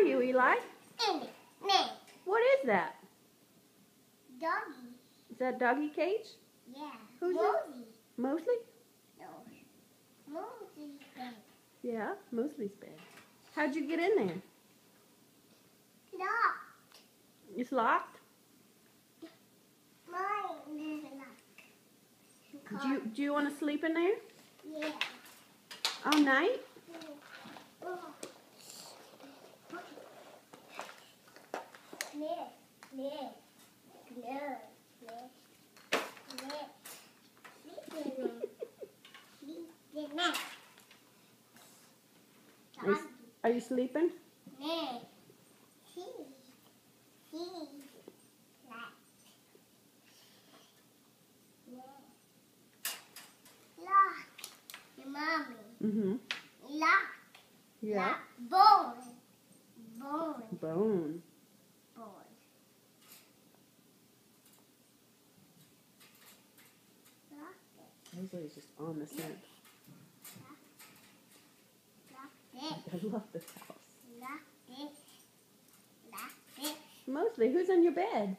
you, Eli? Me. What is that? Doggy. Is that doggy cage? Yeah. Who's Mosey. it? Mosley? No. Mosey's bed. Yeah, Mosley's bed. How'd you get in there? Locked. It's locked? Mine is locked. Do you want to sleep in there? Yeah. All night? Oh. Are you sleeping? Mommy. Mm-hmm. Lock. Yeah. Bone. Bone. Mosley's just on the scent. I love this house. Mosley, who's on your bed?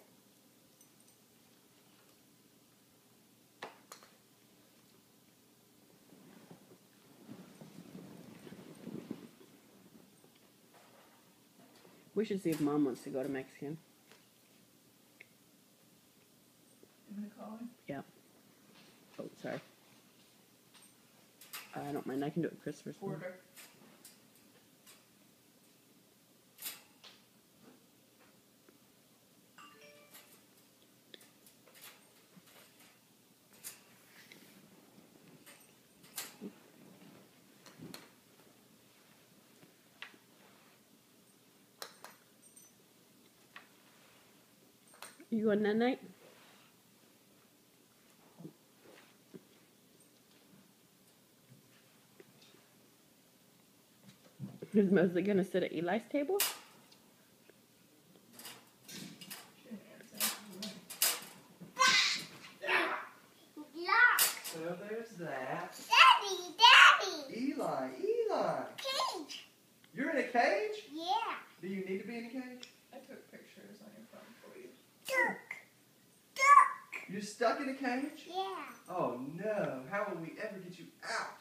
We should see if Mom wants to go to Mexican. You want to call him? Yeah. Oh, sorry. I don't mind. I can do it Christmas. Order. You going that night? Is Mosley going to sit at Eli's table? So there's that. Daddy. Eli. Cage. You're in a cage? Yeah. Do you need to be in a cage? I took pictures on your phone for you. Duck. You're stuck in a cage? Yeah. Oh no. How will we ever get you out?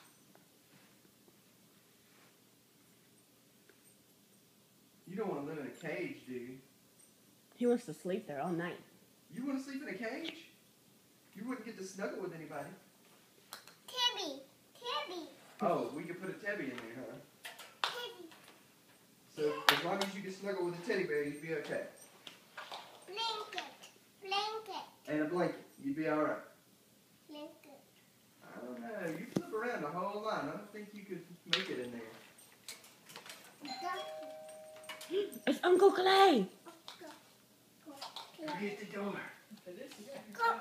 You don't want to live in a cage, do you? He wants to sleep there all night. You want to sleep in a cage? You wouldn't get to snuggle with anybody. Tibby. Oh, we could put a teddy in there, huh? Tibby. So as long as you can snuggle with a teddy bear, you'd be okay. Blanket. And a blanket, you'd be all right. Blanket. I don't know. You flip around the whole line. I don't think you could make it in there. Duck. It's Uncle Clay! Be at the door. If it is, yeah, Go.